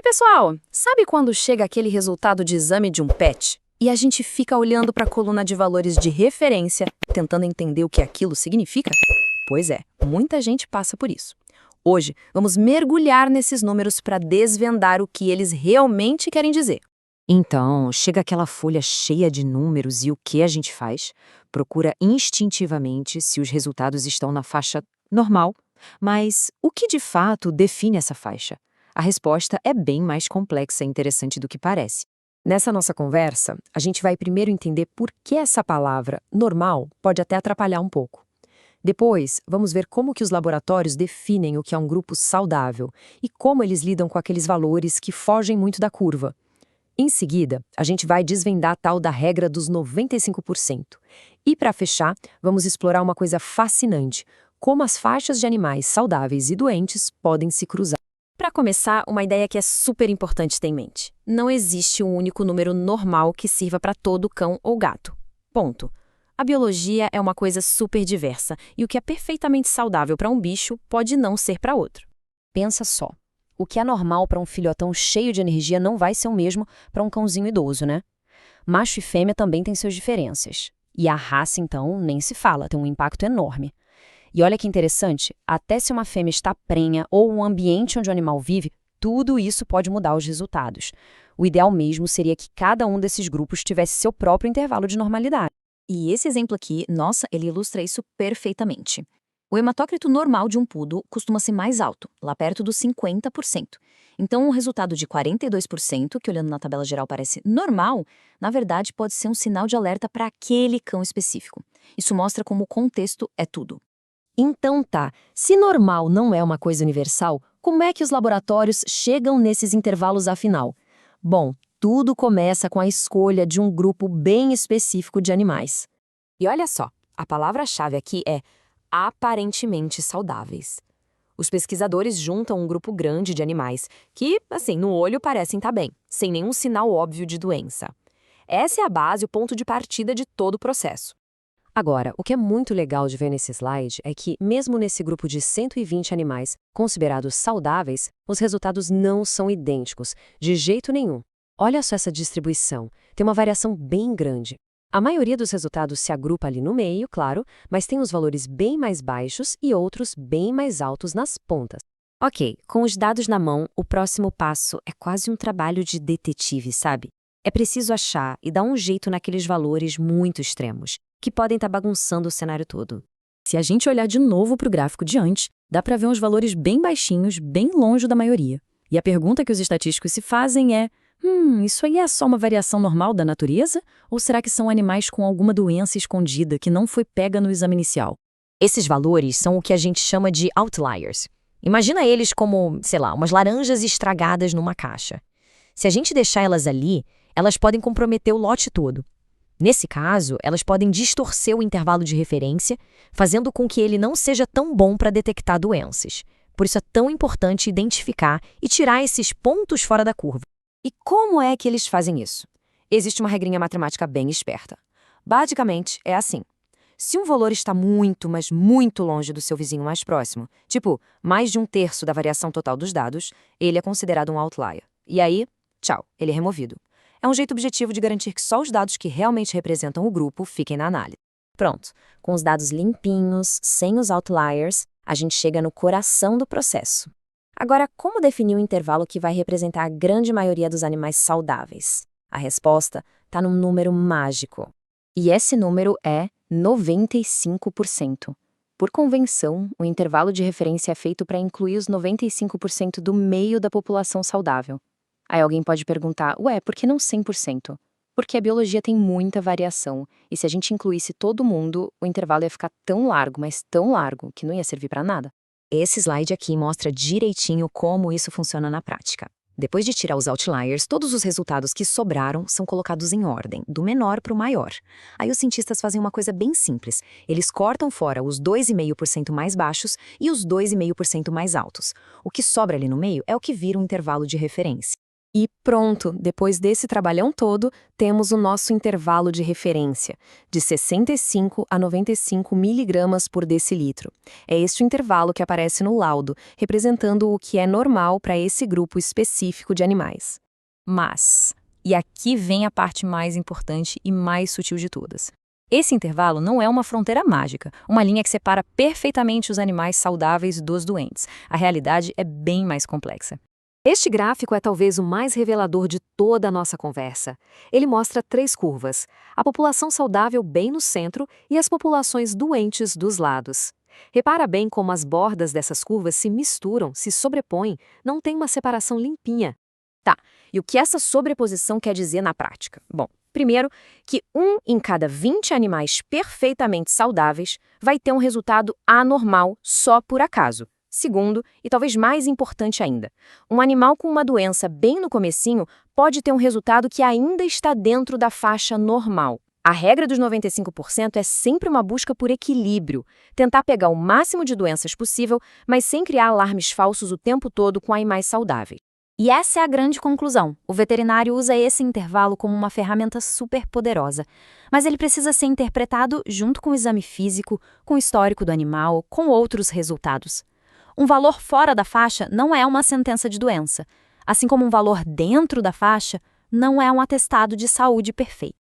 pessoal! Sabe quando chega aquele resultado de exame de um PET e a gente fica olhando para a coluna de valores de referência, tentando entender o que aquilo significa? Pois é, muita gente passa por isso. Hoje, vamos mergulhar nesses números para desvendar o que eles realmente querem dizer. Então, chega aquela folha cheia de números e o que a gente faz? Procura instintivamente se os resultados estão na faixa normal. Mas o que de fato define essa faixa? A resposta é bem mais complexa e interessante do que parece. Nessa nossa conversa, a gente vai primeiro entender por que essa palavra normal pode até atrapalhar um pouco. Depois, vamos ver como que os laboratórios definem o que é um grupo saudável e como eles lidam com aqueles valores que fogem muito da curva. Em seguida, a gente vai desvendar a tal da regra dos 95%. E para fechar, vamos explorar uma coisa fascinante, como as faixas de animais saudáveis e doentes podem se cruzar. Para começar, uma ideia que é super importante ter em mente. Não existe um único número normal que sirva para todo cão ou gato. Ponto. A biologia é uma coisa super diversa e o que é perfeitamente saudável para um bicho pode não ser para outro. Pensa só. O que é normal para um filhotão cheio de energia não vai ser o mesmo para um cãozinho idoso, né? Macho e fêmea também têm suas diferenças. E a raça, então, nem se fala, tem um impacto enorme. E olha que interessante, até se uma fêmea está prenha ou um ambiente onde o animal vive, tudo isso pode mudar os resultados. O ideal mesmo seria que cada um desses grupos tivesse seu próprio intervalo de normalidade. E esse exemplo aqui, nossa, ele ilustra isso perfeitamente. O hematócrito normal de um poodle costuma ser mais alto, lá perto dos 50%. Então, um resultado de 42%, que olhando na tabela geral parece normal, na verdade pode ser um sinal de alerta para aquele cão específico. Isso mostra como o contexto é tudo. Então tá, se normal não é uma coisa universal, como é que os laboratórios chegam nesses intervalos afinal? Bom, tudo começa com a escolha de um grupo bem específico de animais. E olha só, a palavra-chave aqui é aparentemente saudáveis. Os pesquisadores juntam um grupo grande de animais que, assim, no olho parecem estar bem, sem nenhum sinal óbvio de doença. Essa é a base, o ponto de partida de todo o processo. Agora, o que é muito legal de ver nesse slide é que, mesmo nesse grupo de 120 animais considerados saudáveis, os resultados não são idênticos, de jeito nenhum. Olha só essa distribuição, tem uma variação bem grande. A maioria dos resultados se agrupa ali no meio, claro, mas tem os valores bem mais baixos e outros bem mais altos nas pontas. Ok, com os dados na mão, o próximo passo é quase um trabalho de detetive, sabe? É preciso achar e dar um jeito naqueles valores muito extremos, que podem estar bagunçando o cenário todo. Se a gente olhar de novo para o gráfico de antes, dá para ver uns valores bem baixinhos, bem longe da maioria. E a pergunta que os estatísticos se fazem é: isso aí é só uma variação normal da natureza? Ou será que são animais com alguma doença escondida que não foi pega no exame inicial? Esses valores são o que a gente chama de outliers. Imagina eles como, sei lá, umas laranjas estragadas numa caixa. Se a gente deixar elas ali, elas podem comprometer o lote todo. Nesse caso, elas podem distorcer o intervalo de referência, fazendo com que ele não seja tão bom para detectar doenças. Por isso é tão importante identificar e tirar esses pontos fora da curva. E como é que eles fazem isso? Existe uma regrinha matemática bem esperta. Basicamente, é assim. Se um valor está muito, mas muito longe do seu vizinho mais próximo, tipo, mais de 1/3 da variação total dos dados, ele é considerado um outlier. E aí, tchau, ele é removido. É um jeito objetivo de garantir que só os dados que realmente representam o grupo fiquem na análise. Pronto, com os dados limpinhos, sem os outliers, a gente chega no coração do processo. Agora, como definir o intervalo que vai representar a grande maioria dos animais saudáveis? A resposta está num número mágico. E esse número é 95%. Por convenção, o intervalo de referência é feito para incluir os 95% do meio da população saudável. Aí alguém pode perguntar, ué, por que não 100%? Porque a biologia tem muita variação, e se a gente incluísse todo mundo, o intervalo ia ficar tão largo, mas tão largo, que não ia servir para nada. Esse slide aqui mostra direitinho como isso funciona na prática. Depois de tirar os outliers, todos os resultados que sobraram são colocados em ordem, do menor para o maior. Aí os cientistas fazem uma coisa bem simples. Eles cortam fora os 2,5% mais baixos e os 2,5% mais altos. O que sobra ali no meio é o que vira um intervalo de referência. E pronto, depois desse trabalhão todo, temos o nosso intervalo de referência, de 65 a 95 miligramas por decilitro. É este o intervalo que aparece no laudo, representando o que é normal para esse grupo específico de animais. Mas, e aqui vem a parte mais importante e mais sutil de todas. Esse intervalo não é uma fronteira mágica, uma linha que separa perfeitamente os animais saudáveis dos doentes. A realidade é bem mais complexa. Este gráfico é talvez o mais revelador de toda a nossa conversa. Ele mostra 3 curvas, a população saudável bem no centro e as populações doentes dos lados. Repara bem como as bordas dessas curvas se misturam, se sobrepõem, não tem uma separação limpinha. Tá, e o que essa sobreposição quer dizer na prática? Bom, primeiro, que 1 em cada 20 animais perfeitamente saudáveis vai ter um resultado anormal só por acaso. Segundo, e talvez mais importante ainda, um animal com uma doença bem no comecinho pode ter um resultado que ainda está dentro da faixa normal. A regra dos 95% é sempre uma busca por equilíbrio, tentar pegar o máximo de doenças possível, mas sem criar alarmes falsos o tempo todo com animais saudáveis. E essa é a grande conclusão. O veterinário usa esse intervalo como uma ferramenta super poderosa, mas ele precisa ser interpretado junto com o exame físico, com o histórico do animal, com outros resultados. Um valor fora da faixa não é uma sentença de doença, assim como um valor dentro da faixa não é um atestado de saúde perfeito.